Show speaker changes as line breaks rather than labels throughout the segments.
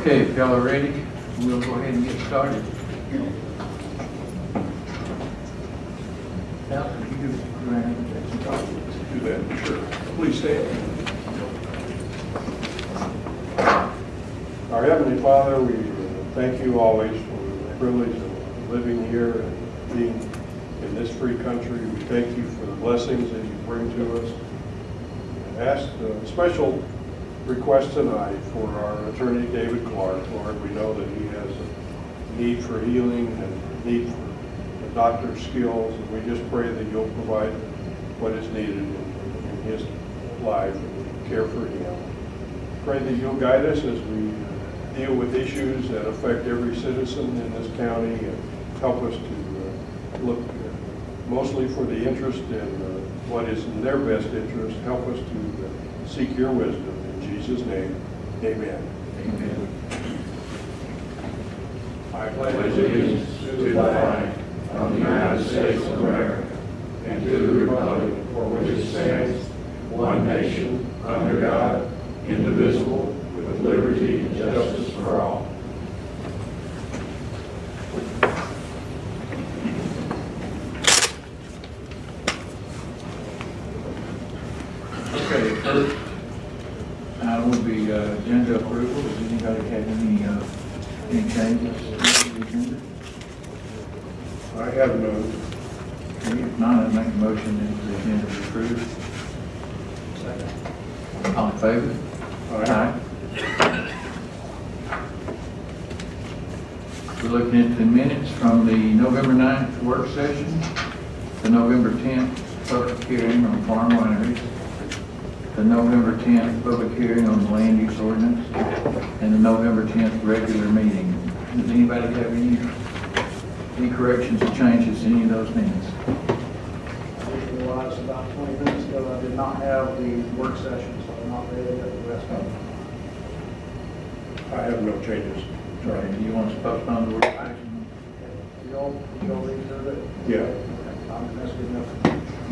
Okay, if y'all are ready, we'll go ahead and get started. Al, could you do
Do that, sure. Please stand. Our Heavenly Father, we thank you always for the privilege of living here and being in this free country. We thank you for the blessings that you bring to us. I ask a special request tonight for our attorney, David Clark. Lord, we know that he has a need for healing and a need for the doctor's skills, and we just pray that you'll provide what is needed in his life and care for him. Pray that you'll guide us as we deal with issues that affect every citizen in this county and help us to look mostly for the interest in what is in their best interest. Help us to seek your wisdom. In Jesus' name, amen.
Amen.
I pledge allegiance to the flag of the United States of America and to the republic for which it stands, one nation, under God, indivisible, with liberty and justice for all.
Okay, first item would be agenda approval. Does anybody have any changes to the agenda?
I have none.
Okay, if not, I'd make a motion that the agenda be approved.
Second.
All in favor? Aye. We're looking at the minutes from the November 9th work session, the November 10th public hearing on farm wineries, the November 10th public hearing on the land use ordinance, and the November 10th regular meeting. Does anybody have any corrections or changes to any of those minutes?
I just realized about 20 minutes ago I did not have the work session, so I'm not ready to get the rest of it.
I have no changes.
Right, do you want to postpone the work session?
Y'all read through it?
Yeah.
That's good enough.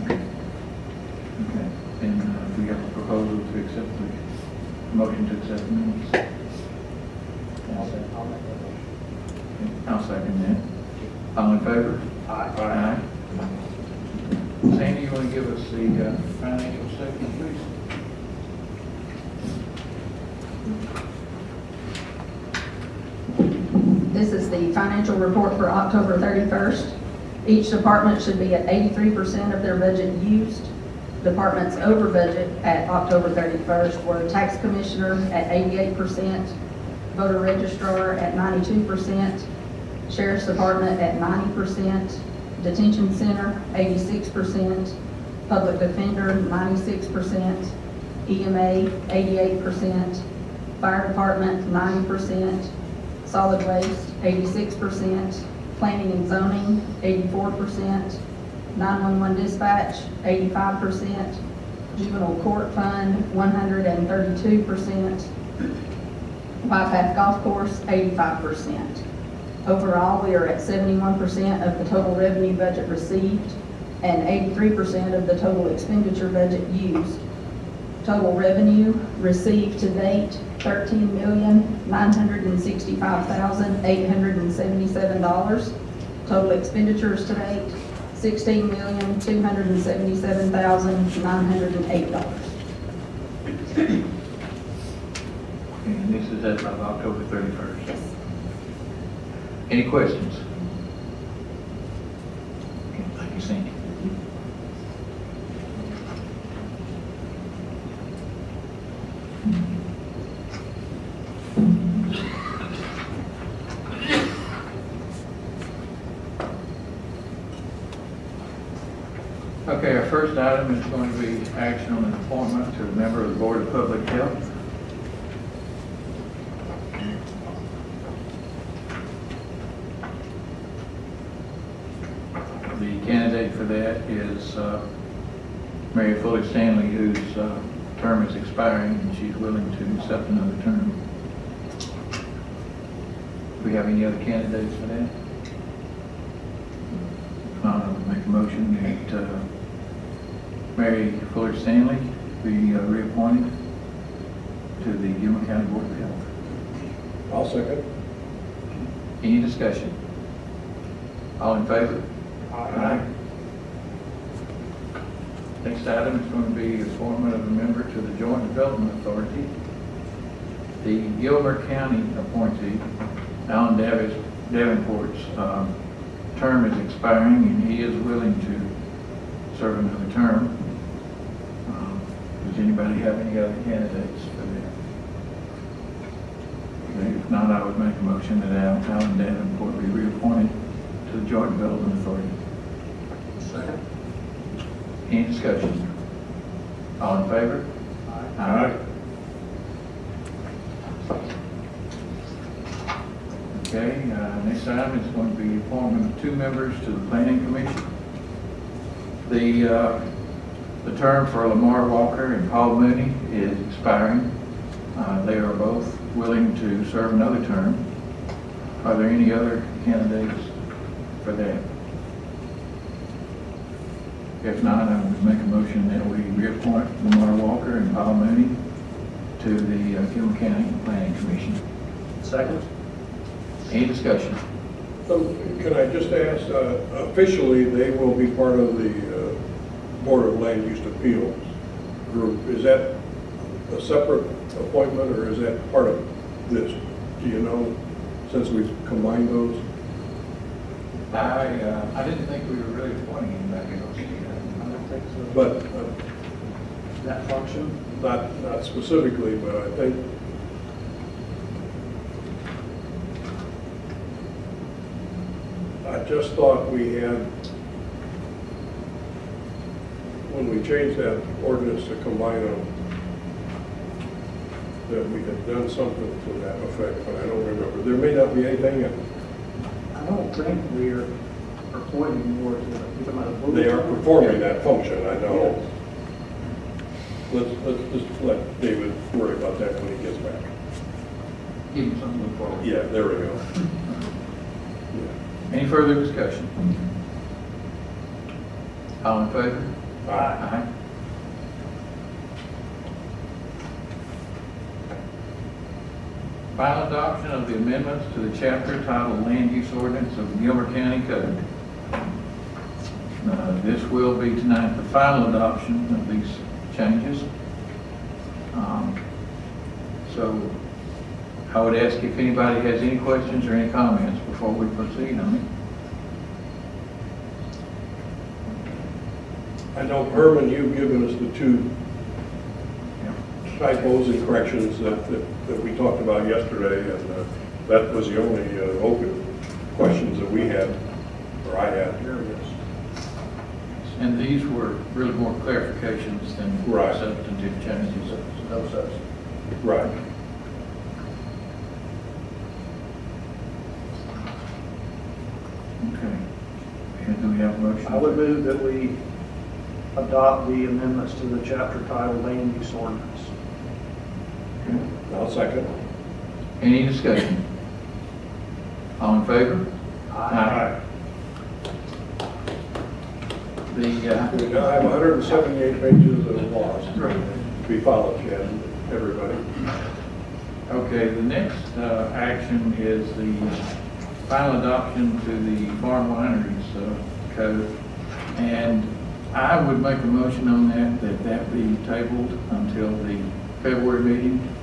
Okay. And we have a proposal to accept the motion to accept the minutes.
I'll make that motion.
I'll second that. All in favor?
Aye.
Sandy, you want to give us the financial statement, please?
This is the financial report for October 31st. Each department should be at 83% of their budget used. Departments over budget at October 31st were tax commissioner at 88%, voter registrar at 92%, sheriff's department at 90%, detention center 86%, public defender 96%, EMA 88%, fire department 90%, solid waste 86%, planning and zoning 84%, 911 dispatch 85%, juvenile court fund 132%, Bypass golf course 85%. Overall, we are at 71% of the total revenue budget received and 83% of the total expenditure budget used. Total revenue received to date, $13,965,877. Total expenditures to date, $16,277,908.
And this is as of October 31st.
Yes.
Any questions? Okay, thank you, Sandy. Okay, our first item is going to be action on an appointment to a member of the Board of Public Health. The candidate for that is Mary Fuller Stanley, whose term is expiring, and she's willing to accept another term. Do we have any other candidates for that? I'll make a motion that Mary Fuller Stanley be reappointed to the Gilmer County Board of Health.
I'll second.
Any discussion? All in favor? Next item is going to be appointment of a member to the Joint Development Authority. The Gilmer County appointee, Alan Davenport's term is expiring, and he is willing to serve another term. Does anybody have any other candidates for that? Okay, if not, I would make a motion that Alan Davenport be reappointed to the Joint Development Authority.
Second.
Any discussion? All in favor?
Aye.
Okay, next item is going to be appointment of 2 members to the Planning Commission. The term for Lamar Walker and Paul Mooney is expiring. They are both willing to serve another term. Are there any other candidates for that? If not, I would make a motion that we reappoint Lamar Walker and Paul Mooney to the Gilmer County Planning Commission.
Second.
Any discussion?
Can I just ask, officially, they will be part of the Board of Land Use Appeals group. Is that a separate appointment, or is that part of this? Do you know, since we've combined those?
I didn't think we were really appointing anybody else.
I don't think so.
But
That function?
not specifically, but I think I just thought we had, when we changed that ordinance to combine them, that we had done something to that effect, but I don't remember. There may not be anything,
I don't think we're appointing more to it.
they are performing that function, I know. Let's just let David worry about that when he gets back.
Give him something to look forward to.
Yeah, there we go.
Any further discussion? All in favor?
Aye.
Final adoption of the amendments to the chapter titled Land Use Ordinance of the Gilmer County Code. This will be tonight the final adoption of these changes. So I would ask if anybody has any questions or any comments before we proceed on it.
I know, Herman, you've given us the 2 typos and corrections that we talked about yesterday, and that was the only open questions that we had, or I had.
Here it is.
And these were really more clarifications than
Right.
substantive changes.
No substance.
Right.
Okay. And do we have a motion?
I would move that we adopt the amendments to the chapter titled Land Use Ordinance.
Okay.
I'll second.
Any discussion? All in favor?
Aye.
The,
We now have 178 pages of laws to be followed, Chad, everybody.
okay, the next action is the final adoption to the farm wineries code. And I would make a motion on that be tabled until the February meeting,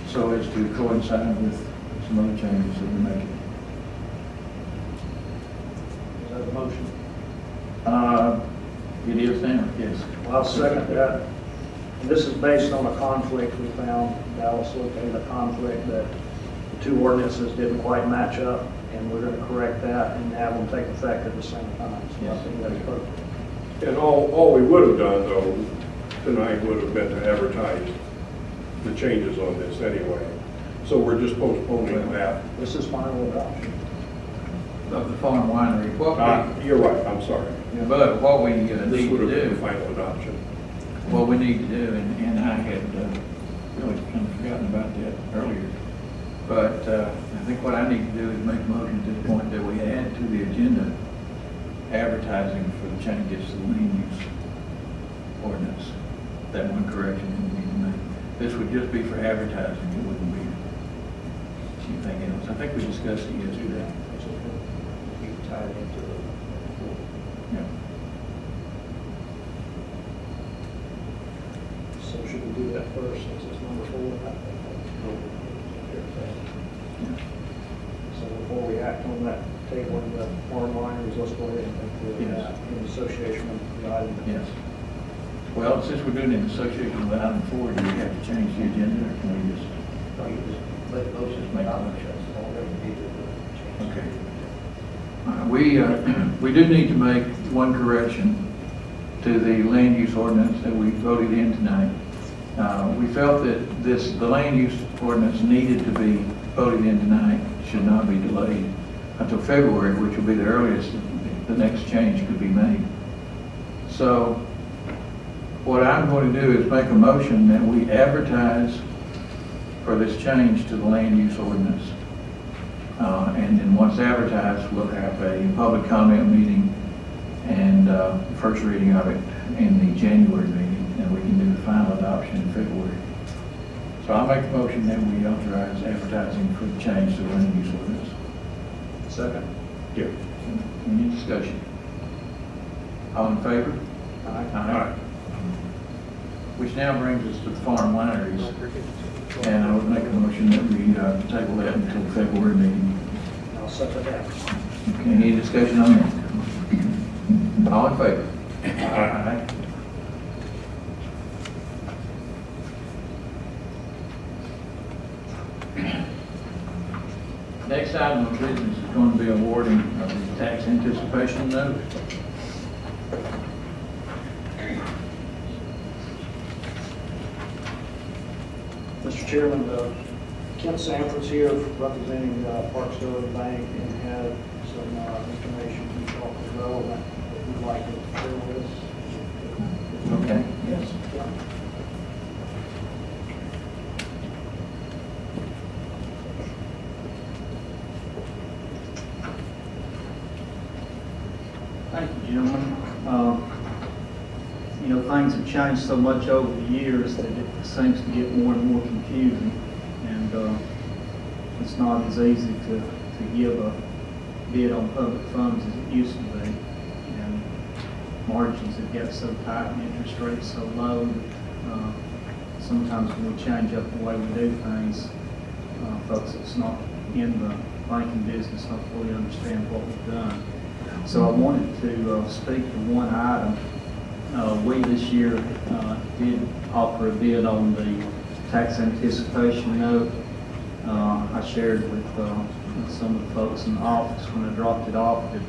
so as to coincide with some other changes that we're making.
Is that a motion?
It is now, yes.
Well, I'll second that. And this is based on a conflict we found. Dallas located a conflict that the 2 ordinances didn't quite match up, and we're going to correct that and have them take effect at the same time. So I think that's perfect.
And all we would have done, though, tonight would have been to advertise the changes on this anyway. So we're just postponing that.
This is final adoption.
Of the farm winery.
You're right, I'm sorry.
But what we need
This
to
would have been the
do,
final adoption.
what we need to do, and I had really kind of forgotten about that earlier, but I think what I need to do is make a motion at this point that we add to the agenda advertising for the changes to the land use ordinance. That one correction that we need to make. This would just be for advertising, it wouldn't be anything else. I think we discussed it yesterday.
You tie it into the.
Yeah.
So should we do that first, since it's number 4? So before we act on that table in the farm wineries, let's go ahead and take the,
Yes.
in association with the item.
Yes. Well, since we're doing it in association with item 4, do we have to change the agenda, or can we just?
No, you just let those just
Make
make
a
motions already needed to change.
Okay. We do need to make one correction to the land use ordinance that we voted in tonight. We felt that the land use ordinance needed to be voted in tonight, should not be delayed until February, which will be the earliest the next change could be made. So what I'm going to do is make a motion that we advertise for this change to the land use ordinance. And then once advertised, we'll have a public comment meeting and first reading of it in the January meeting, and we can do the final adoption in February. So I'll make a motion that we authorize advertising for the change to the land use ordinance.
Second.
Yeah. Any discussion? All in favor? Aye. Which now brings us to the farm wineries. And I would make a motion that we table that until the February meeting.
I'll second that.
Okay, any discussion on that? All in favor? Aye. Next item of business is going to be awarding of the tax anticipation note.
Mr. Chairman, Kent Sanford's here representing Parksville Bank and had some information he thought was relevant that we'd like to share with us.
Okay, yes.
Thank you, gentlemen. You know, things have changed so much over the years that it seems to get more and more confusing, and it's not as easy to give a bid on public funds as it used to be. And margins have got so tight and interest rates so low that sometimes when we change up the way we do things, folks that's not in the banking business don't fully understand what we've done. So I wanted to speak to one item. We this year did offer a bid on the tax anticipation note. I shared with some of the folks in the office when I dropped it off that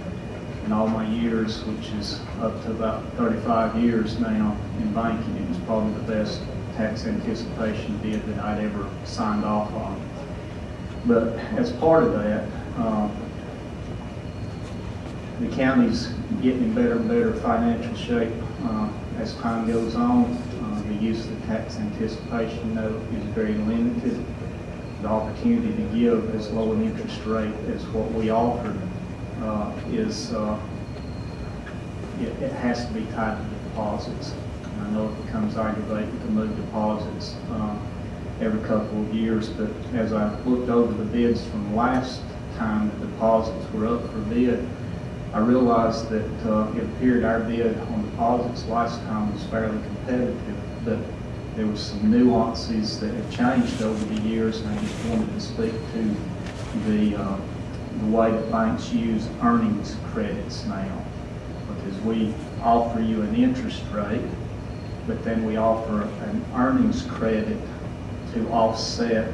in all my years, which is up to about 35 years now in banking, it was probably the best tax anticipation bid that I'd ever signed off on. But as part of that, the county's getting in better and better financial shape as time goes on. The use of the tax anticipation note is very limited. The opportunity to give as low an interest rate as what we offered it has to be tied to deposits. And I know it becomes aggravating to move deposits every couple of years, but as I looked over the bids from last time the deposits were up for bid, I realized that it appeared our bid on deposits last time was fairly competitive, but there was some nuances that have changed over the years, and I just wanted to speak to the way that banks use earnings credits now. Because we offer you an interest rate, but then we offer an earnings credit to offset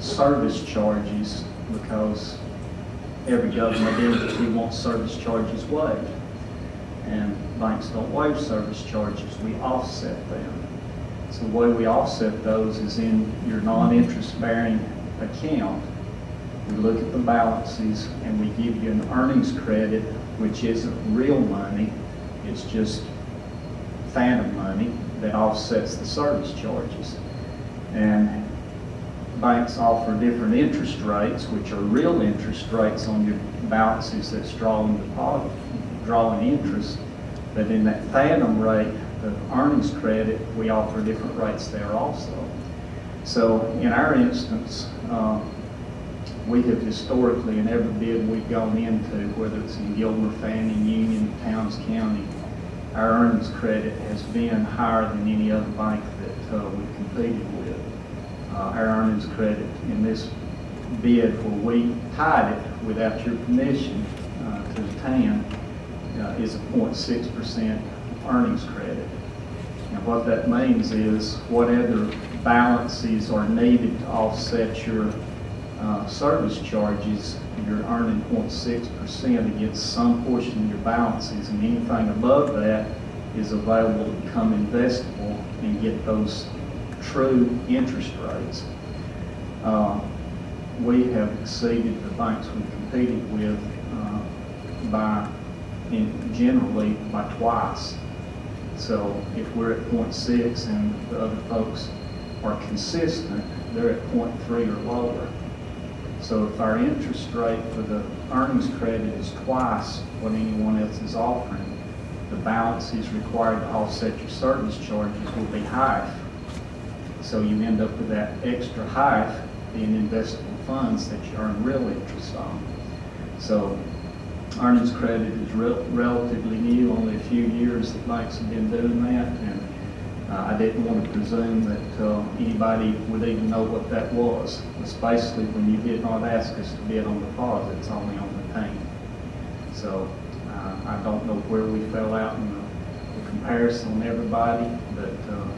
service charges, because every government entity wants service charges waived. And banks don't waive service charges, we offset them. So the way we offset those is in your non-interest bearing account. We look at the balances and we give you an earnings credit, which isn't real money, it's just phantom money that offsets the service charges. And banks offer different interest rates, which are real interest rates on your balances that's drawing interest. But in that phantom rate, the earnings credit, we offer different rates there also. So in our instance, we have historically, in every bid we've gone into, whether it's in Gilmer, Fannin, Union, Towns County, our earnings credit has been higher than any other bank that we've competed with. Our earnings credit in this bid, where we tied it without your permission to the TAN, is a 0.6% earnings credit. And what that means is whatever balances are needed to offset your service charges, you're earning 0.6% against some portion of your balances, and anything above that is available to become investable and get those true interest rates. We have exceeded the banks we competed with generally by twice. So if we're at 0.6 and the other folks are consistent, they're at 0.3 or lower. So if our interest rate for the earnings credit is twice what anyone else is offering, the balances required to offset your service charges will be half. So you end up with that extra half being investable funds that you earn real interest on. So earnings credit is relatively new, only a few years that banks have been doing that, and I didn't want to presume that anybody would even know what that was, especially when you did not ask us to bid on deposits, only on the TAN. So I don't know where we fell out in the comparison on everybody, but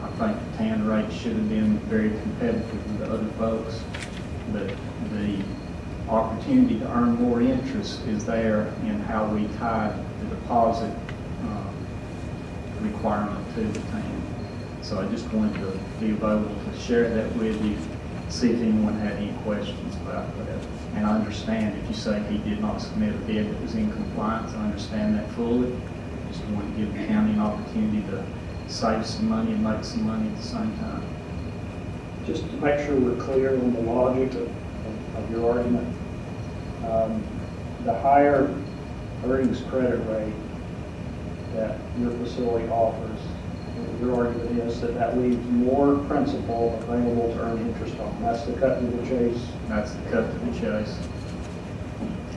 I think the TAN rate should have been very competitive with the other folks. But the opportunity to earn more interest is there in how we tie the deposit requirement to the TAN. So I just wanted to be available to share that with you, see if anyone had any questions about that. And I understand if you say he did not submit a bid that was in compliance, I understand that fully. Just want to give the county an opportunity to save some money and make some money at the same time.
Just to make sure we're clear on the logic of your argument, the higher earnings credit rate that your facility offers, your argument is that that leaves more principal available to earn interest on. That's the cut to the chase.
That's the cut to the chase.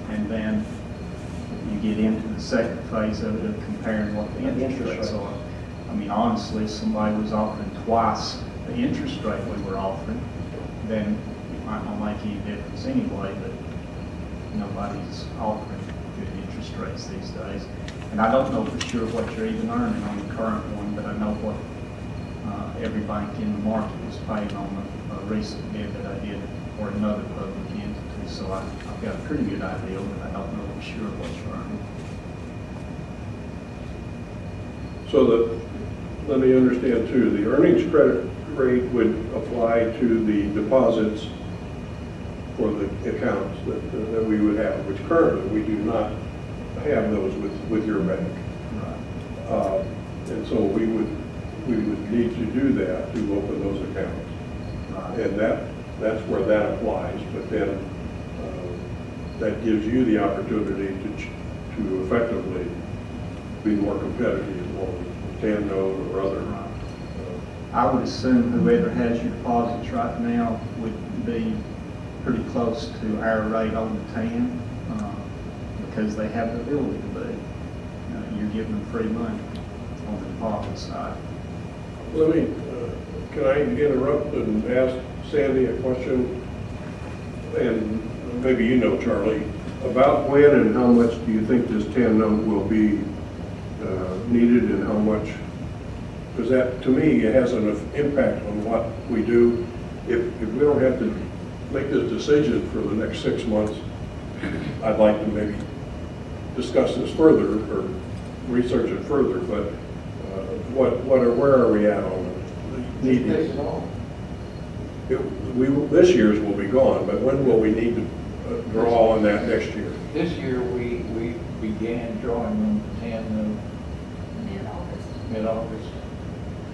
And then you get into the second phase of it, of comparing what the interest rates are. I mean, honestly, if somebody was offering twice the interest rate we were offering, then it might not make any difference anyway, but nobody's offering good interest rates these days. And I don't know for sure what you're even earning on the current one, but I know what every bank in the market was paying on a recent bid that I did for another public entity. So I've got a pretty good idea, but I don't know for sure what you're earning.
So let me understand too, the earnings credit rate would apply to the deposits for the accounts that we would have, which currently we do not have those with your bank.
Right.
And so we would need to do that to open those accounts.
Right.
And that's where that applies, but then that gives you the opportunity to effectively be more competitive on TAN note or other.
I would assume whoever has your deposits right now would be pretty close to our rate on the TAN because they have the ability to be. You're giving them free money on the deposit side.
Let me, can I interrupt and ask Sandy a question? And maybe you know, Charlie, about when and how much do you think this TAN note will be needed and how much? Because that, to me, it has an impact on what we do. If we don't have to make this decision for the next 6 months, I'd like to maybe discuss this further or research it further, but where are we at on it?
Take it all.
This year's will be gone, but when will we need to draw on that next year?
This year, we began drawing on the TAN note
Mid-August.
mid-August.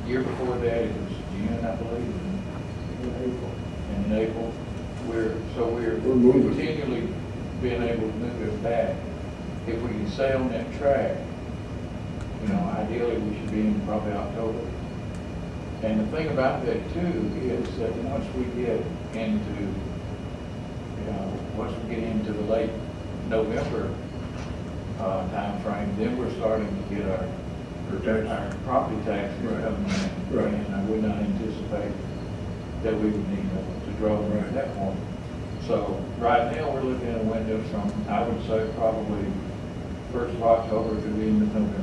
Year before that, it was June, I believe,
In April.
and in April. We're
moving.
continually being able to move it back. If we can stay on that track, ideally, we should be in probably October. And the thing about that too is that once we get into, once we get into the late November timeframe, then we're starting to get our property taxes
Right.
coming in.
Right.
And I would not anticipate that we would need to draw them at that point. So right now, we're looking at a window from, I would say, probably 1st of October to the end of November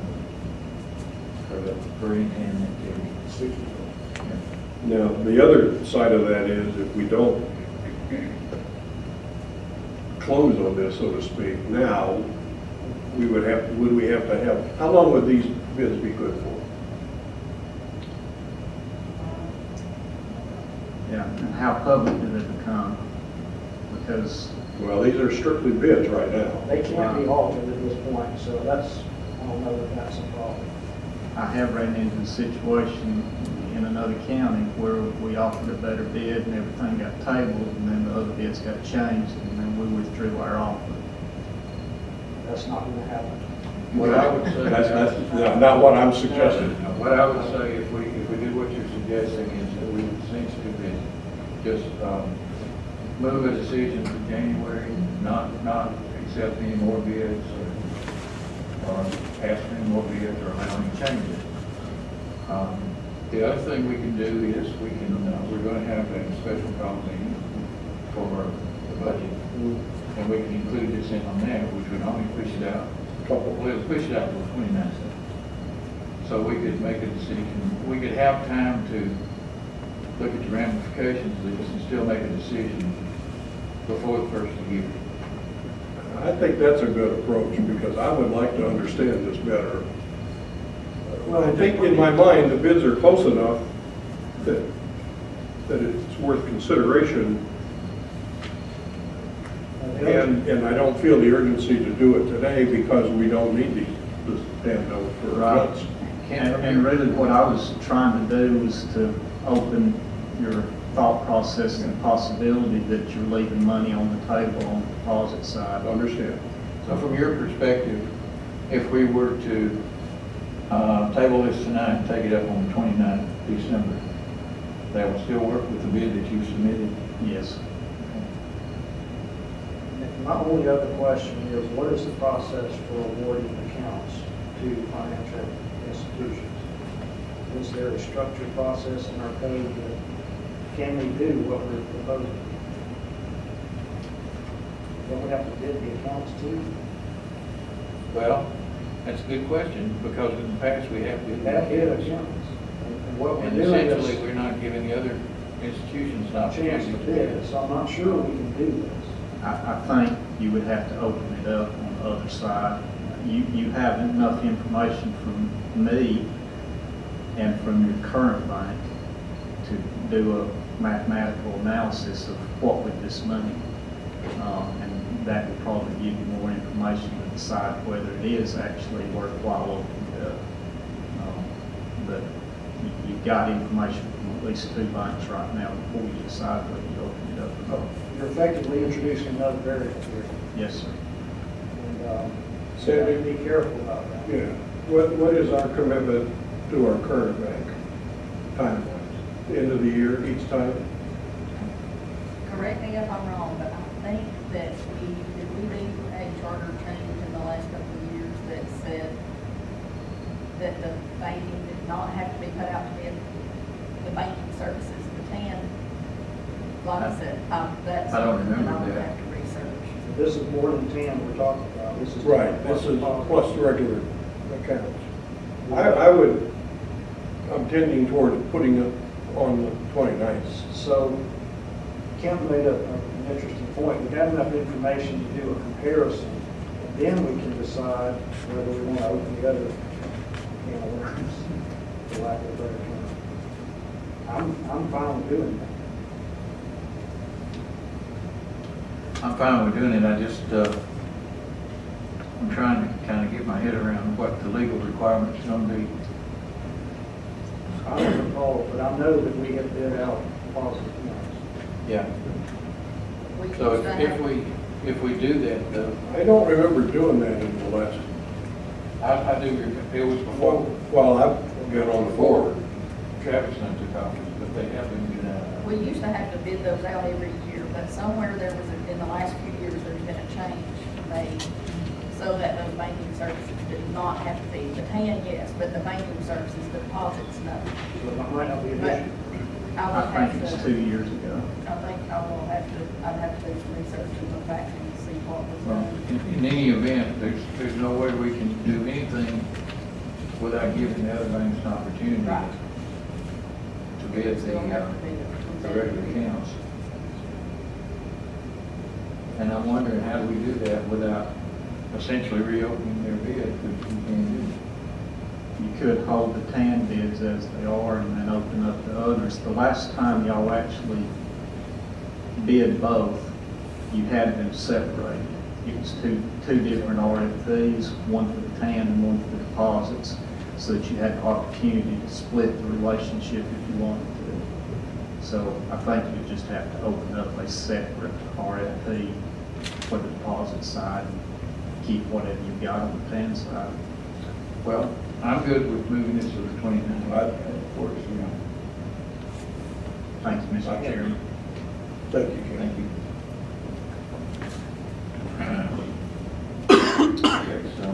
for the green and activity.
Now, the other side of that is if we don't close on this, so to speak, now, would we have to have, how long would these bids be good for?
Yeah, and how public do they become? Because,
Well, these are strictly bids right now.
They can't be altered at this point, so that's, I don't know that that's a problem.
I have ran into a situation in another county where we offered a better bid and everything got tabled, and then the other bids got changed, and then we withdrew our offer.
That's not gonna happen.
What I would say.
That's not what I'm suggesting.
What I would say, if we did what you're suggesting, is that we would essentially just move a decision to January, not accept any more bids, or ask for any more bids, or allow any changes. The other thing we can do is, we're going to have a special call meeting for the budget, and we can include this in on that, which would only push it out. We'll push it out to the 29th. So we could make a decision, we could have time to look at the ramifications of this and still make a decision before the first of the year.
I think that's a good approach, because I would like to understand this better. Well, I think in my mind, the bids are close enough that it's worth consideration, and I don't feel the urgency to do it today because we don't need this damn note for
Right.
months.
And really what I was trying to do was to open your thought process and the possibility that you're leaving money on the table on the deposit side.
I understand.
So from your perspective, if we were to table this tonight and take it up on the 29th of December, that would still work with the bid that you submitted?
Yes.
My only other question is, what is the process for awarding accounts to financial institutions? Is there a structured process in our code that can we do what we're proposing? Don't we have to bid the accounts too?
Well, that's a good question, because in the past, we have bid.
We have bid accounts. And what we're
And
doing
essentially,
is
we're not giving the other institutions an
a chance
opportunity
to
to
bid,
bid.
so I'm not sure we can do this.
I think you would have to open it up on the other side. You have enough information from me and from your current bank to do a mathematical analysis of what would this money, and that would probably give you more information to decide whether it is actually worthwhile opening it up. But you've got information from at least 2 banks right now before you decide whether you open it up or not.
You're effectively introducing another variable here,
Yes, sir.
and so we need to be careful about that.
Yeah. What is our commitment to our current bank, time-wise? The end of the year, each time?
Correct me if I'm wrong, but I think that did we do a charter change in the last couple of years that said that the banking did not have to be put out to bid, the banking services, the TAN, like I said, that's.
I don't remember
something
that.
I'll have to research.
This is more than 10 we're talking about. This is 10
Right,
plus
this is
deposit.
plus the regular accounts. I'm tending toward putting it on the 29th.
So Kent made an interesting point. We've got enough information to do a comparison, and then we can decide whether we want to open the other can of worms, for lack of a better term. I'm fine with doing that.
I'm fine with doing it, I just, I'm trying to kind of get my head around what the legal requirements are going to be.
I don't recall, but I know that we have bid out deposit accounts.
Yeah.
We
So
used to have-
if we do that, though,
I don't remember doing that in the last,
I do, it was before
well, I've been on the board.
Travis and I took office, but they have been doing that.
We used to have to bid those out every year but somewhere there was, in the last few years, there's been a change made so that those banking services did not have to be, the tan, yes, but the banking services, the deposits, no.
So it might not be an
But
issue.
I will
I
have
think it's
to,
2 years ago.
I think I will have to, I'd have to do some research and look back and see what was
Well,
done.
in any event, there's no way we can do anything without giving the other banks an opportunity
Right.
to bid
Still have to be
the regular accounts. And I'm wondering, how do we do that without essentially reopening their bid, which we can do?
You could hold the tan bids as they are and then open up the others. The last time y'all actually bid both, you had them separated. It was two different RFPs, one for the tan and one for the deposits, so that you had the opportunity to split the relationship if you wanted to. So I think you just have to open up a separate RFP for the deposit side and keep whatever you've got on the tan side.
Well, I'm good with moving this to the 29th.
Of course, yeah.
Thank you, Mr. Chairman.
Thank you, Ken.
Thank you. Okay, so,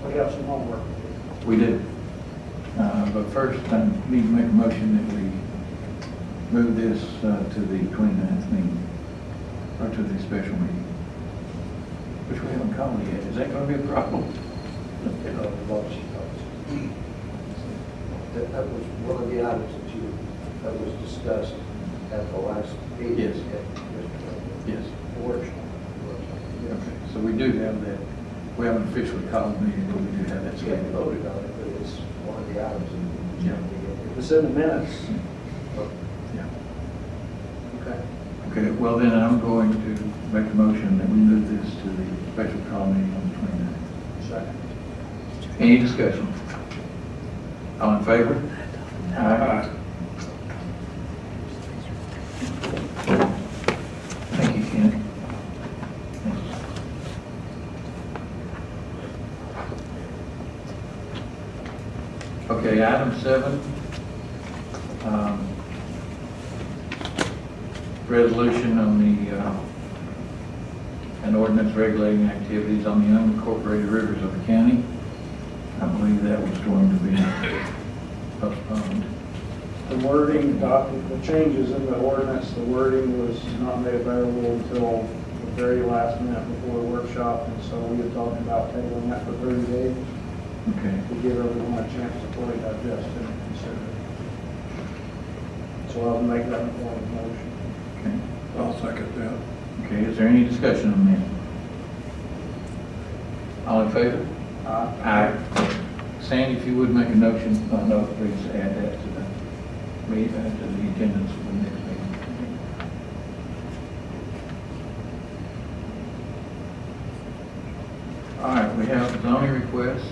We have some homework.
we did. But first, I need to make a motion that we move this to the 29th meeting, or to the special meeting, which we haven't called yet. Is that going to be a problem?
That was one of the items that was discussed at the last meeting.
Yes.
At
Yes.
the workshop.
Okay, so we do have that. We haven't officially called the meeting, but we do have that
We haven't
scheduled.
voted on it, but it's one of the items.
Yeah.
If it's in the minutes,
Yeah.
okay.
Okay, well then I'm going to make a motion that we move this to the special call meeting on the 29th.
Second.
Any discussion? All in favor? Aye. Thank you, Ken. Okay, item 7. Resolution on an ordinance regulating activities on the unincorporated rivers of the county. I believe that was going to be postponed.
The wording, the changes in the ordinance, the wording was not made available until the very last minute before the workshop, and so we were talking about tabling that for 30 days
Okay.
to give everyone a chance to fully digest it and consider it. So I'll make that in form of motion.
Okay.
I'll second that.
Okay, is there any discussion on that? All in favor? Aye. Sandy, if you would make a note, please add that to the attendance for the next meeting. All right, we have zoning requests.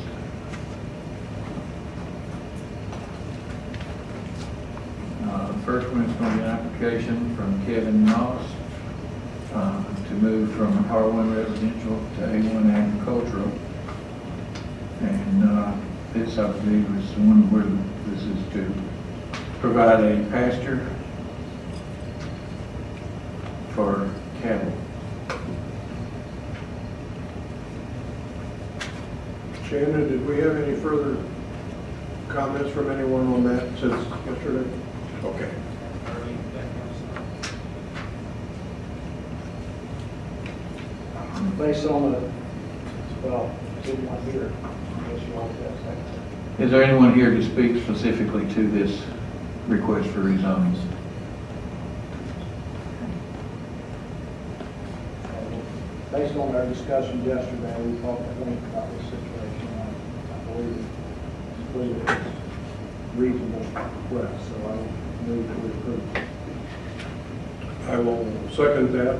The first one is going to be an application from Kevin Moss to move from R1 residential to A1 agricultural. And this, I believe, is the one where this is to provide a pasture for cattle.
Shannon, did we have any further comments from anyone on that since yesterday? Okay.
Based on the, well, didn't want to hear, I guess you want to ask that.
Is there anyone here to speak specifically to this request for rezoning?
Based on our discussion yesterday, we talked at length about this situation, and I believe it's reasonable request, so I will move that we approve.
I will second that.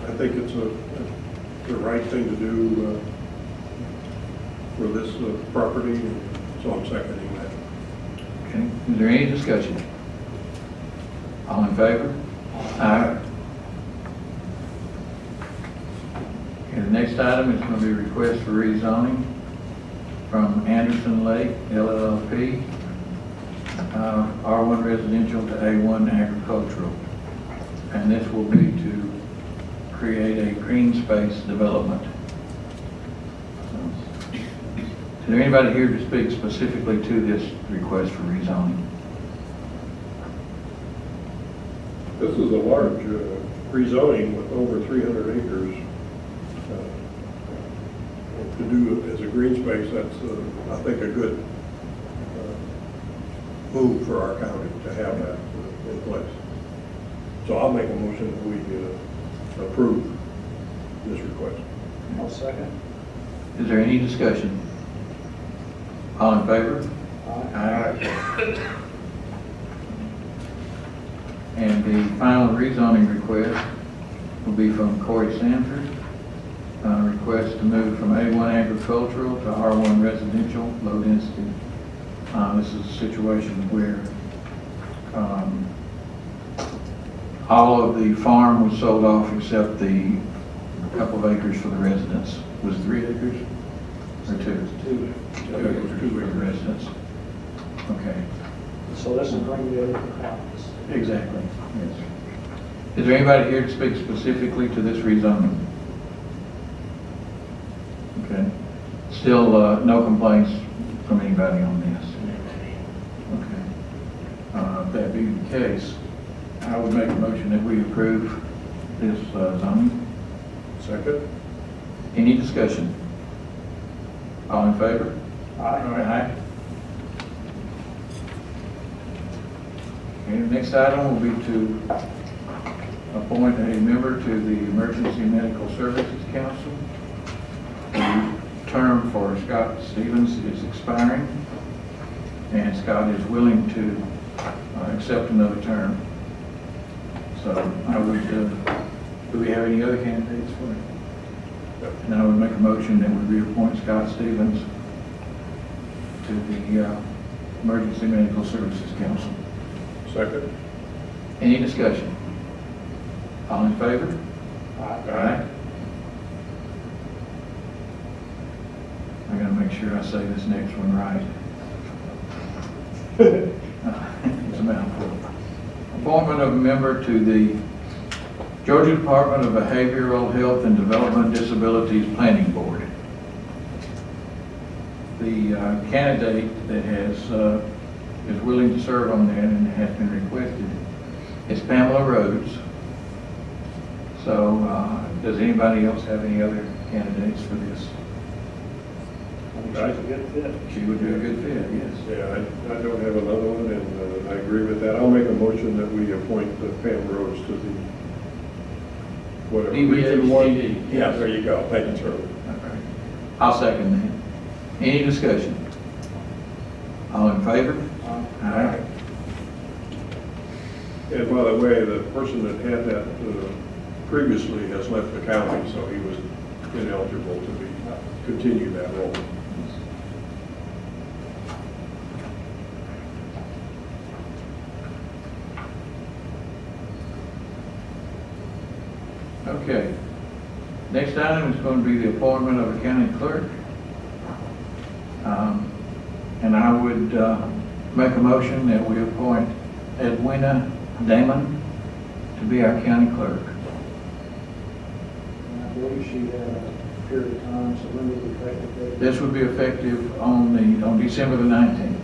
I think it's the right thing to do for this property, so I'm seconding that.
Okay, is there any discussion? All in favor? Aye. Okay, the next item is going to be a request for rezoning from Anderson Lake LLP, R1 residential to A1 agricultural. and this will be to create a green space development. Is there anybody here to speak specifically to this request for rezoning?
This is a large rezoning with over 300 acres. To do it as a green space, that's, I think, a good move for our county to have that in place. So I'll make a motion that we approve this request.
I'll second.
Is there any discussion? All in favor?
Aye.
And the final rezoning request will be from Corey Sanford. Request to move from A1 agricultural to R1 residential, low density. This is a situation where all of the farm was sold off except the couple of acres for the residents. Was it 3 acres or 2? 2 acres for the residents. Okay.
So this is bringing the other compliance.
Exactly, yes. Is there anybody here to speak specifically to this rezoning? Okay. Still, no complaints from anybody on this? Okay. If that be the case, I would make a motion that we approve this zoning.
Second?
Any discussion? All in favor?
Aye.
Okay, the next item will be to appoint a member to the Emergency Medical Services Council. The term for Scott Stevens is expiring, and Scott is willing to accept another term. So I would, do we have any other candidates for it? And I would make a motion that we reappoint Scott Stevens to the Emergency Medical Services Council.
Second?
Any discussion? All in favor? Aye. I gotta make sure I say this next one right. It's a mouthful. Appointment of a member to the Georgia Department of Behavioral Health and Development Disabilities Planning Board. The candidate that is willing to serve on that and has been requested is Pamela Rhodes. So, does anybody else have any other candidates for this?
I think she's a good fit.
She would be a good fit, yes.
Yeah, I don't have another one, and I agree with that. I'll make a motion that we appoint Pam Rhodes to the, whatever. Region 1. Yeah, there you go. Thank you, sir.
Okay. I'll second that. Any discussion? All in favor? Aye.
And by the way, the person that had that previously has left the county, so he was ineligible to continue that role.
Okay. Next item is going to be the appointment of a county clerk. And I would make a motion that we appoint Edwina Damon to be our county clerk.
And I believe she had a period of time, so when would we effective date?
This would be effective on December the 19th.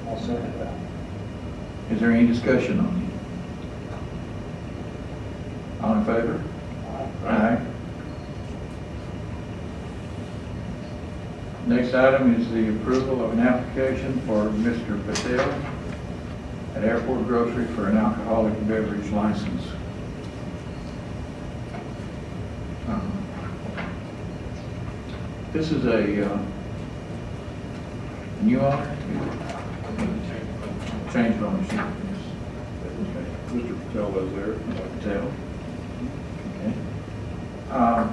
I'll second that.
Is there any discussion on it? All in favor? Aye. Next item is the approval of an application for Mr. Patel at Airport Grocery for an alcoholic beverage license. This is a new owner? Change of ownership, yes.
Mr. Patel is there.
Patel. Okay.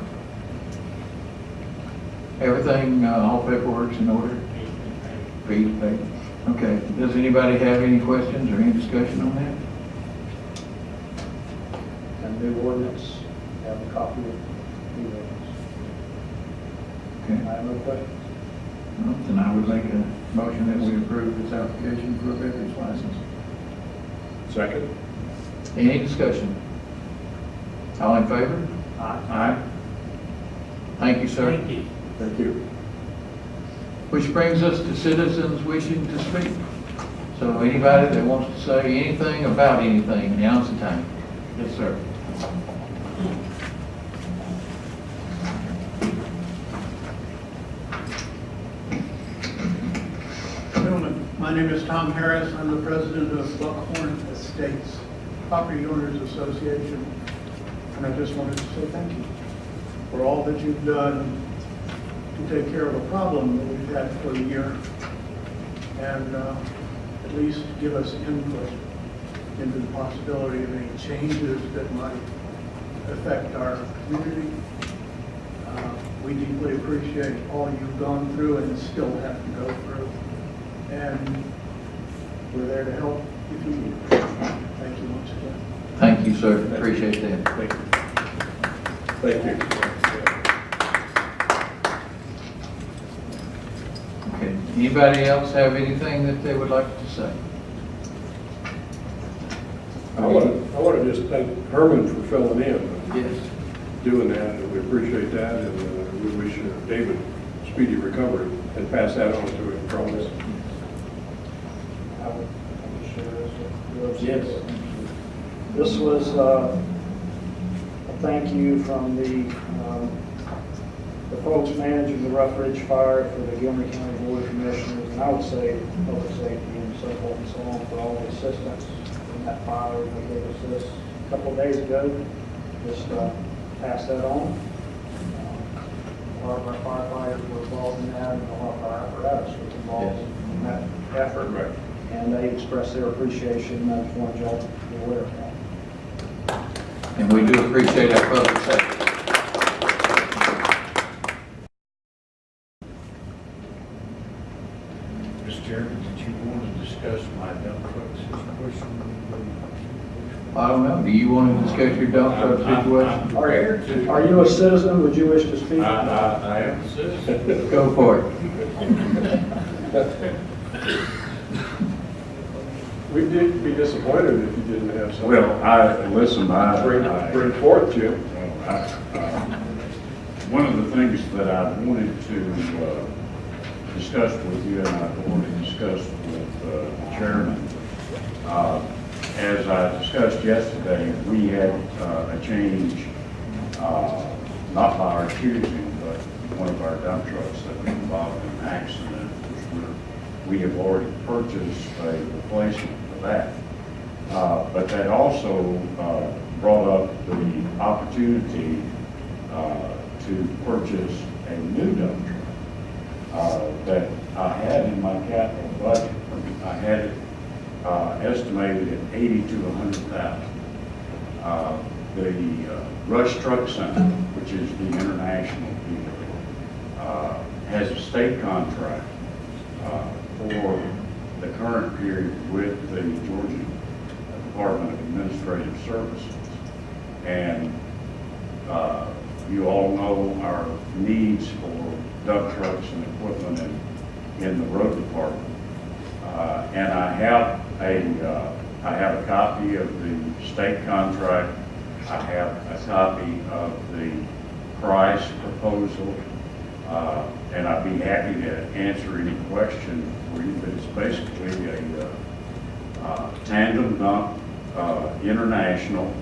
Everything, all paperwork's in order? Paid. Okay. Does anybody have any questions or any discussion on that?
And new ordinance, have a copy of the ordinance.
Okay.
I have no questions.
No, then I would make a motion that we approve this application for a beverage license.
Second?
Any discussion? All in favor? Aye. Thank you, sir.
Thank you.
Thank you.
Which brings us to citizens wishing to speak. So anybody that wants to say anything about anything, now's the time. Yes, sir.
Gentlemen, my name is Tom Harris. I'm the president of Buckhorn Estates Property Owners Association. And I just wanted to say thank you for all that you've done to take care of a problem that we've had for a year. And at least give us input into the possibility of any changes that might affect our community. We deeply appreciate all you've gone through and still have to go through. And we're there to help if you need it. Thank you once again.
Thank you, sir. Appreciate that.
Thank you. Thank you.
Okay. Anybody else have anything that they would like to say?
I want to just thank Herman for filling in,
Yes.
doing that, and we appreciate that, and we wish David speedy recovery, and pass that on to him, promise.
I would share this with you.
Yes.
This was a thank you from the folks managing the Rough Ridge Fire for the Gilmer County Board of Commissioners, and I would say public safety and so forth and so on for all the assistance in that fire. They gave us this a couple of days ago. Just pass that on. A lot of our firefighters were involved in that, and a lot of our apparatus was involved in that effort.
Right.
And they expressed their appreciation, and I just wanted y'all to be aware of that.
And we do appreciate our public safety.
Mr. Chairman, did you want to discuss my dump truck situation?
I don't know. Do you want to discuss your dump truck situation?
Are you a citizen? Would you wish to speak?
I am a citizen.
Go for it.
We'd be disappointed if you didn't have something.
Well, listen,
Bring forth, Jim.
one of the things that I wanted to discuss with you, and I've already discussed with the chairman, as I discussed yesterday, we had a change, not by our choosing, but one of our dump trucks that was involved in an accident, which we have already purchased a replacement for that. But that also brought up the opportunity to purchase a new dump truck that I had in my capital budget. I had it estimated at $80,000 to $100,000. The Rush Truck Center, which is the international dealer, has a state contract for the current period with the Georgia Department of Administrative Services. And you all know our needs for dump trucks and equipment in the road department. And I have a copy of the state contract. I have a copy of the price proposal, and I'd be happy to answer any question for you. But it's basically a tandem dump, international,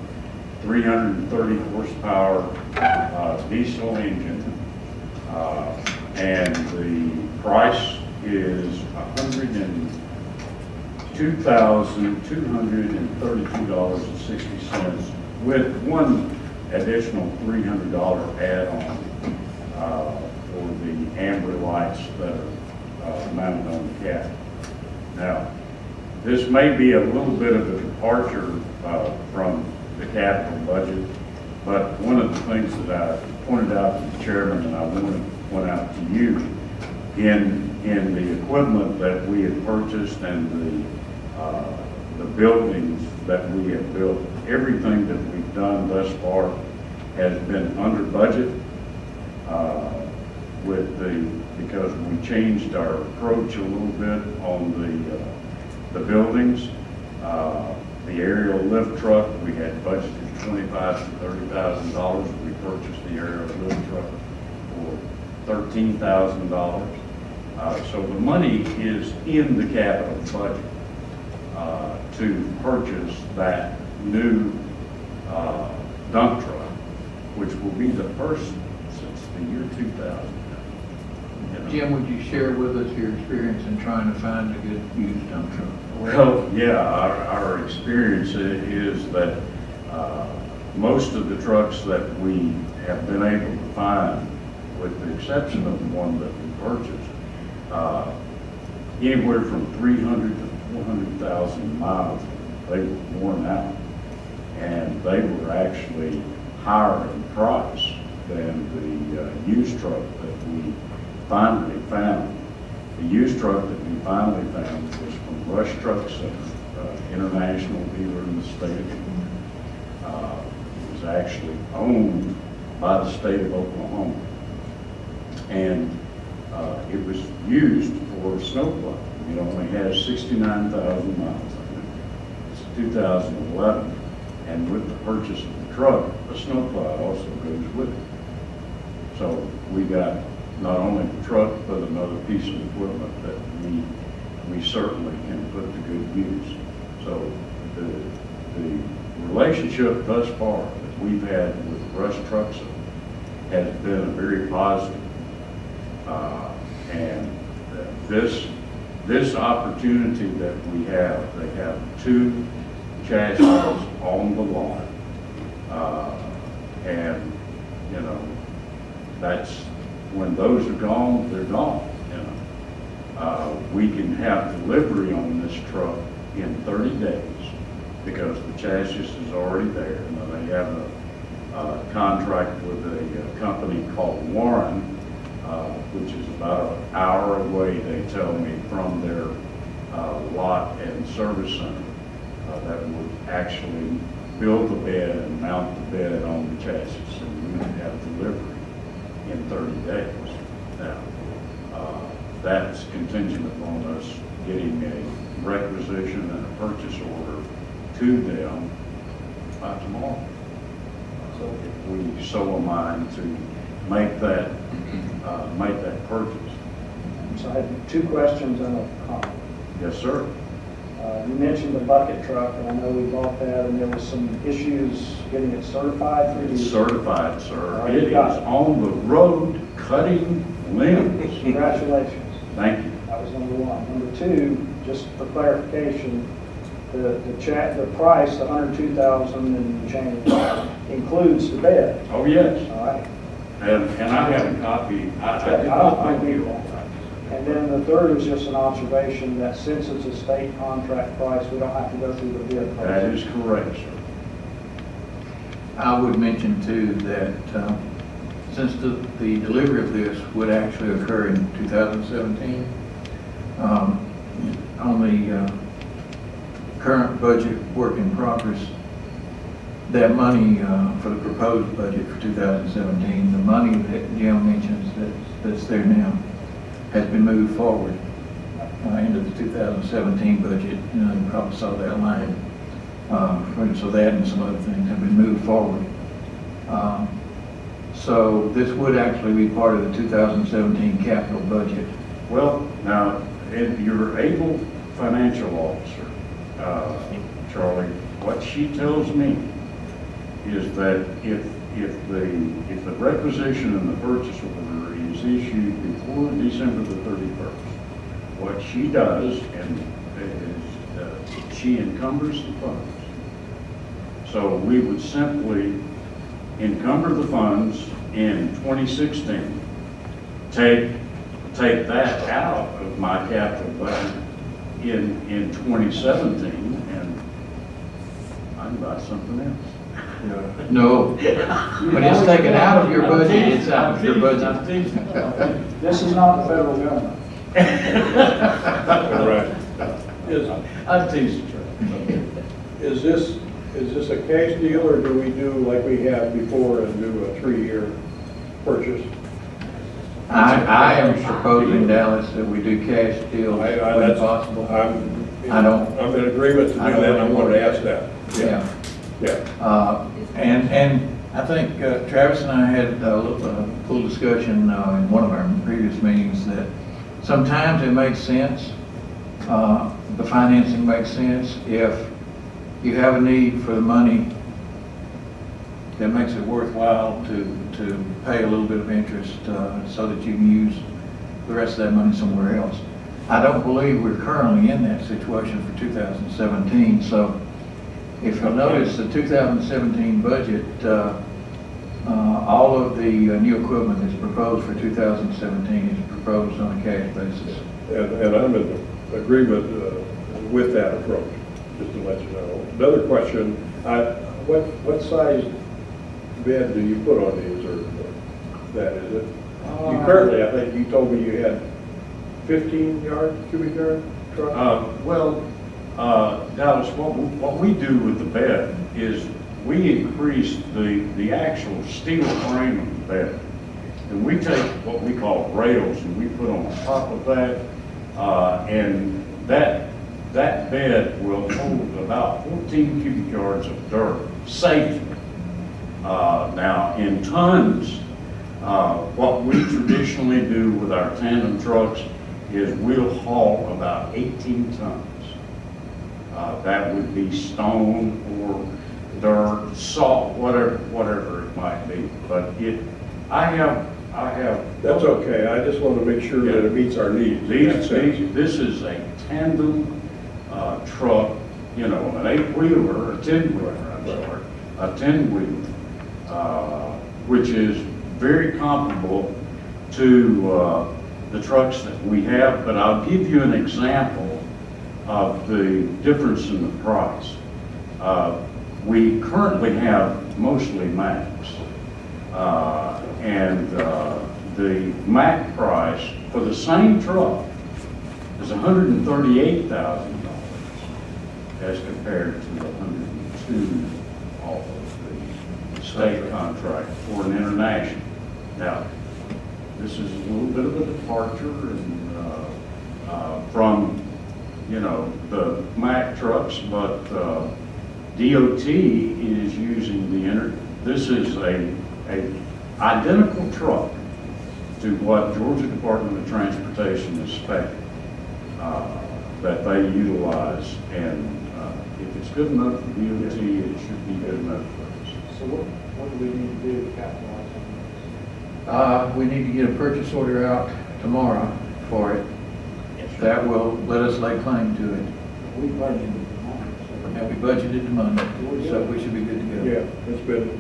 330 horsepower diesel engine, and the price is $102,232.60 with one additional $300 add-on for the amber lights that are mounted on the cab. Now, this may be a little bit of a departure from the capital budget, but one of the things that I pointed out to the chairman, and I wanted to point out to you, in the equipment that we have purchased and the buildings that we have built, everything that we've done thus far has been under budget because we changed our approach a little bit on the buildings. The aerial lift truck, we had budgeted $25,000 to $30,000. We purchased the aerial lift truck for $13,000. So the money is in the capital budget to purchase that new dump truck, which will be the first since the year 2000. You know.
Jim, would you share with us your experience in trying to find a good used dump truck?
Well, yeah, our experience is that most of the trucks that we have been able to find, with the exception of the one that we purchased, anywhere from 300 to 400,000 miles, they were worn out. And they were actually higher in price than the used truck that we finally found. The used truck that we finally found was from Rush Truck Center, international dealer in the state of Gilmer. It was actually owned by the state of Oklahoma. And it was used for snowplow. It only has 69,000 miles on it. It's 2011. And with the purchase of the truck, the snowplow also goes with it. So we got not only the truck, but another piece of equipment that we certainly can put to good use. So the relationship thus far that we've had with Rush Trucks has been a very positive. And this opportunity that we have, they have 2 chassis on the line. And, you know, that's, when those are gone, they're gone, you know. We can have delivery on this truck in 30 days because the chassis is already there. Now, they have a contract with a company called Warren, which is about an hour away, they tell me, from their lot and service center. That would actually build the bed and mount the bed on the chassis, and we would have delivery in 30 days. Now, that's contingent upon us getting a requisition and a purchase order to them by tomorrow. So if we so a mind to make that purchase.
So I have 2 questions and a comment.
Yes, sir.
You mentioned the bucket truck, and I know we bought that, and there was some issues getting it certified through
It's
the...
certified, sir.
All right,
It is
got it.
on the road cutting limbs.
Congratulations.
Thank you.
That was number 1. Number 2, just for clarification, the price, the $102,000 and change, includes the bed.
Oh, yes.
All right.
And I have a copy. I did
I
not
don't
make
need
you.
that. And then the third is just an observation that since it's a state contract price, we don't have to go through the bid
That
process.
is correct, sir.
I would mention too that since the delivery of this would actually occur in 2017, on the current budget work in progress, that money for the proposed budget for 2017, the money that Jim mentions that's there now, has been moved forward into the 2017 budget. You probably saw that line. So that and some other things have been moved forward. So this would actually be part of the 2017 capital budget.
Well, now, your able financial officer, Charlie, what she tells me is that if the requisition and the purchase order is issued before December the 31st, what she does is she encumbers the funds. So we would simply encumber the funds in 2016, take that out of my capital budget in 2017, and I can buy something else.
No, when it's taken out of your budget, it's out of your budget.
This is not the federal government.
Right.
I'm teasing, Charlie.
Is this a cash deal, or do we do like we have before and do a 3-year purchase?
I am proposing, Dallas, that we do cash deals when possible. I don't-
I'm in agreement to do
I don't
that, and I
really
wanted to
want
ask that.
Yeah.
Yeah.
And I think Travis and I had a full discussion in one of our previous meetings that sometimes it makes sense, the financing makes sense if you have a need for the money that makes it worthwhile to pay a little bit of interest so that you can use the rest of that money somewhere else. I don't believe we're currently in that situation for 2017, so if you'll notice, the 2017 budget, all of the new equipment that's proposed for 2017 is proposed on a cash basis.
And I'm in agreement with that approach, just to let you know. Another question, what size bed do you put on these, or that, is it? You currently, I think you told me you had 15 cubic yard truck?
Dallas, what we do with the bed is we increase the actual steel frame of the bed. And we take what we call rails and we put on top of that, and that bed will hold about 14 cubic yards of dirt safely. Now, in tons, what we traditionally do with our tandem trucks is we'll haul about 18 tons. That would be stone or dirt, salt, whatever it might be. But I have.
That's okay, I just want to make sure that it meets our needs.
This is a tandem truck, you know, an 8-wheeler, a 10-wheeler, I'm sorry, a 10-wheeler, which is very comparable to the trucks that we have, but I'll give you an example of the difference in the price. We currently have mostly Macs, and the Mac price for the same truck is $138,000 as compared to the $102,000 off of the state contract for an international. Now, this is a little bit of a departure from, you know, the Mack trucks, but DOT is using this is a identical truck to what Georgia Department of Transportation is spec'ing, that they utilize, and if it's good enough for DOT, it should be good enough for us.
So what do we need to do to capitalize on this?
We need to get a purchase order out tomorrow for it. That will let us lay claim to it.
We budgeted the money, so.
And we budgeted the money, so we should be good to go.
Yeah, it's been,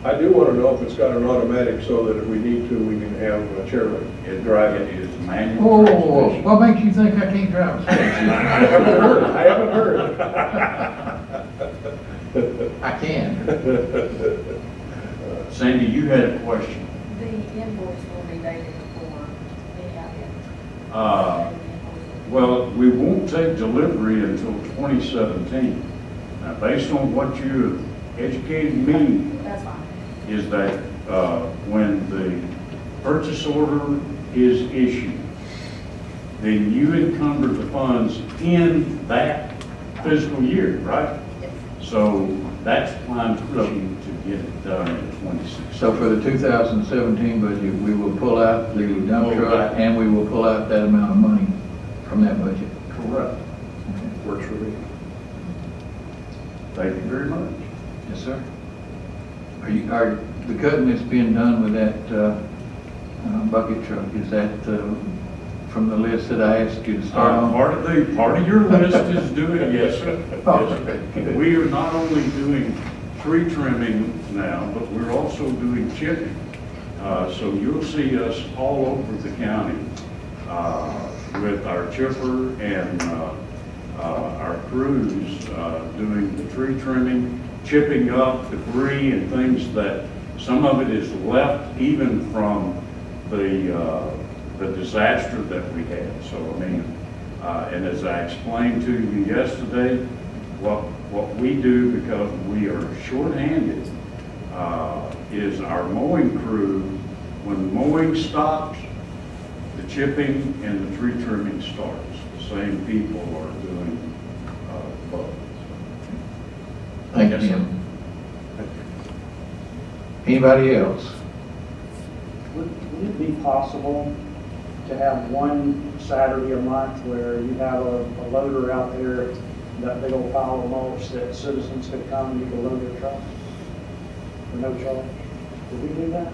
I do want to know if it's got an automatic so that if we need to, we can have a chairman drive it.
It is manual transmission.
What makes you think I can't drive a
I haven't heard.
I can.
Sandy, you had a question.
The invoice will be dated for any idea.
Well, we won't take delivery until 2017. Now, based on what you have educated me,
That's fine.
is that when the purchase order is issued, then you encumber the funds in that fiscal year, right?
Yes.
So that's why I'm pushing to get it done in 2016.
So for the 2017 budget, we will pull out the dump truck and we will pull out that amount of money from that budget.
Correct.
Works for me.
Thank you very much.
Yes, sir. Are the cutting that's being done with that bucket truck, is that from the list that I asked you to start on?
Part of your list is doing, yes, sir.
Oh,
Yes, sir.
okay.
We are not only doing tree trimming now, but we're also doing chipping. So you'll see us all over the county with our chipper and our crews doing the tree trimming, chipping up debris and things that, some of it is left even from the disaster that we had. So, I mean, and as I explained to you yesterday, what we do, because we are shorthanded, is our mowing crew, when mowing stops, the chipping and the tree trimming starts. same people are doing both.
Thank you, Jim. Anybody else?
Would it be possible to have one Saturday a month where you have a loader out there, that big old pile of mulch that citizens could come and you could load their truck for no charge? Could we do that?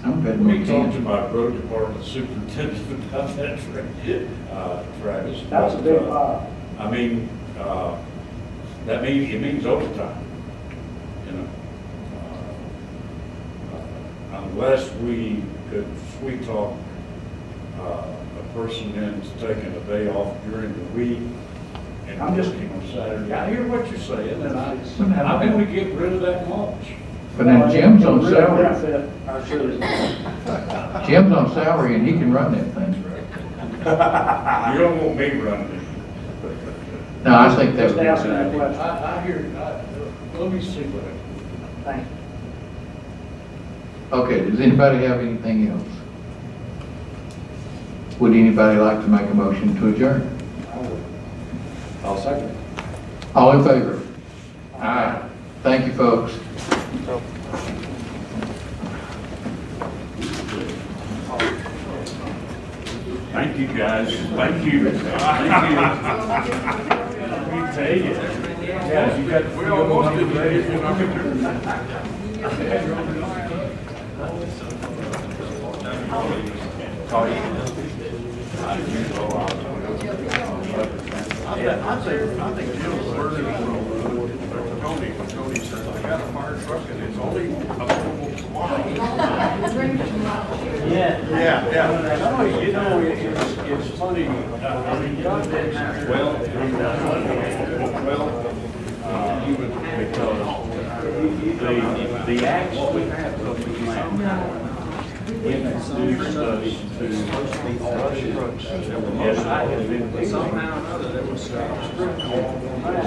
I'm good.
We talked to my road department superintendent about that, Travis.
That's a big pile.
I mean, that means, it means overtime, you know. Unless we could sweet talk a person into taking a day off during the week and
I'm just-
working on Saturday. I hear what you're saying, and I want to get rid of that mulch.
But then Jim's on
It would really
salary.
benefit our citizens.
Jim's on salary and he can run that thing.
You don't want me running it.
No, I think that
Just
would be a
asking
good
that
idea.
question.
I hear, let me see what
Thank you.
Okay, does anybody have anything else? Would anybody like to make a motion to adjourn?
I'll second.
All in favor? Aye. Thank you, folks.
Thank you, guys. Thank you. Thank you. Let me tell you. Guys, you got. We almost did I think Jim's learning from Tony. Tony says, I got a fire truck and it's only available tomorrow. Yeah. You know, it's funny. Because the acts we have of the land introduced us to brush trucks. Yes, I have been somehow or another that was strict on that.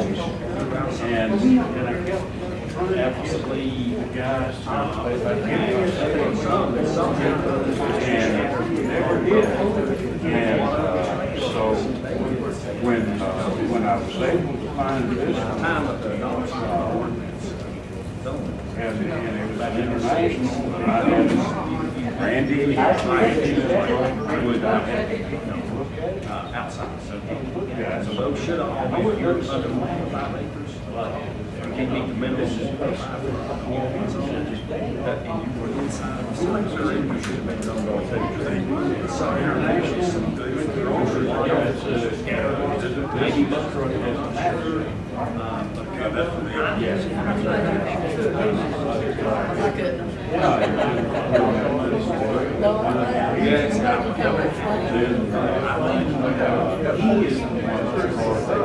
And I kept absolutely guys and never did. And so when I was able to find this and it was an international, and I had Randy would outside. So those should have all been yours under 5 acres. You can't meet the minimum. And you were inside. You should have been done all day. So international, some good. Maybe buck truck doesn't matter. Yes.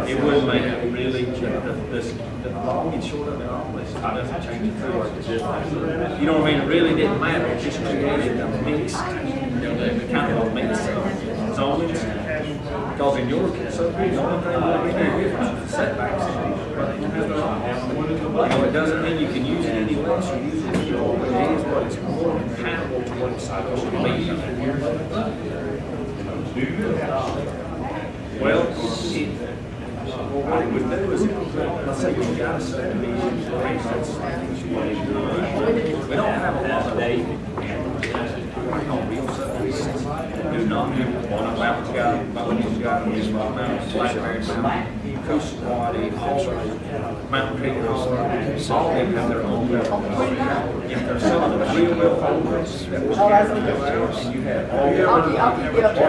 It would make it really, the long and short of it all, it doesn't change it through our. You know what I mean? It really didn't matter, it just created a mix, kind of a mix of zonings. Because in your subdivision, the only thing that we do is setbacks. You know, it doesn't mean you can use it any less or use it any more, but it is what it's more compatible to what it's supposed to be. Well, what it would do is, let's say you've got a subdivision, for instance, we don't have a lot of data on real subdivisions. Do not have one of Mountain's got, Mountain's got, Mountain's Blackberry Mountain, Coast Quality, Mountain Creek, all of them have their own level. If there's some of the real well holders that was and you have all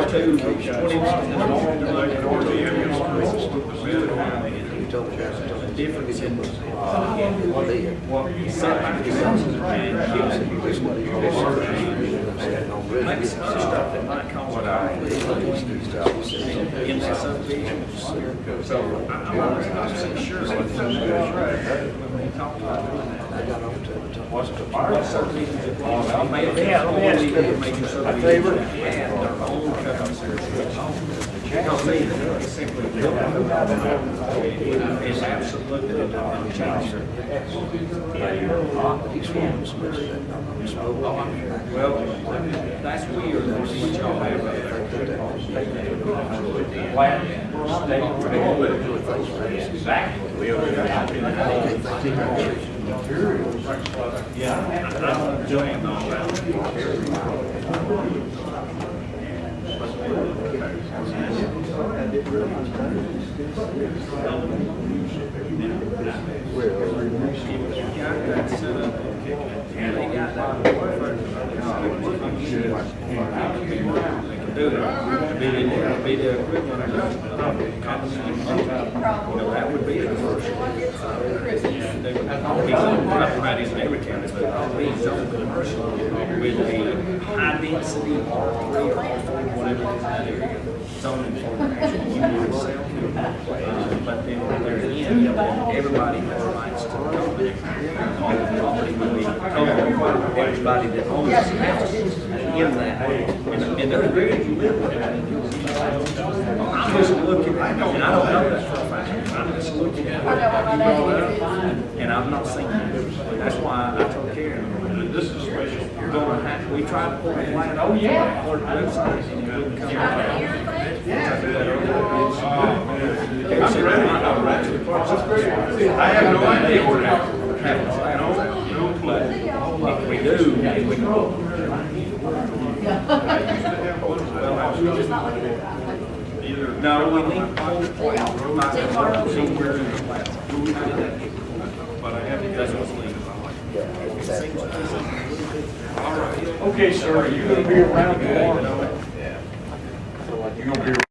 R2, 20, the difference in what you setback makes some stuff that might cause in that subdivision. So I'm not 100% sure when we talk about doing that. What's the fire subdivisions that let me ask you. Major subdivisions that have their own covenants. Because they simply it's absolutely not changed. Well, that's weird, what y'all have. flat state road. Exactly. Yeah, I'm doing all that would be a commercial. Right in every county, but all these zone commercial with the high density R3 or R4, whatever it is in that area. Zoning for actual use. But then there's everybody has rights to the property. All the property will be owned, everybody that owns the house in that. And they're agreeing to live with that. I'm just looking at, and I don't know that for a fact, I'm just looking at it. And I've not seen it. That's why I told Karen, this is special. You're gonna have, we tried to pull the plan, oh yeah, for the website, and it wouldn't come out.
I have no idea where that happens.
If we do, if we go. No, we need to hold the plan. Somewhere in the plan. But I have, that's what's legal. All right.
Okay, sir, are you gonna be around tomorrow?
You're gonna be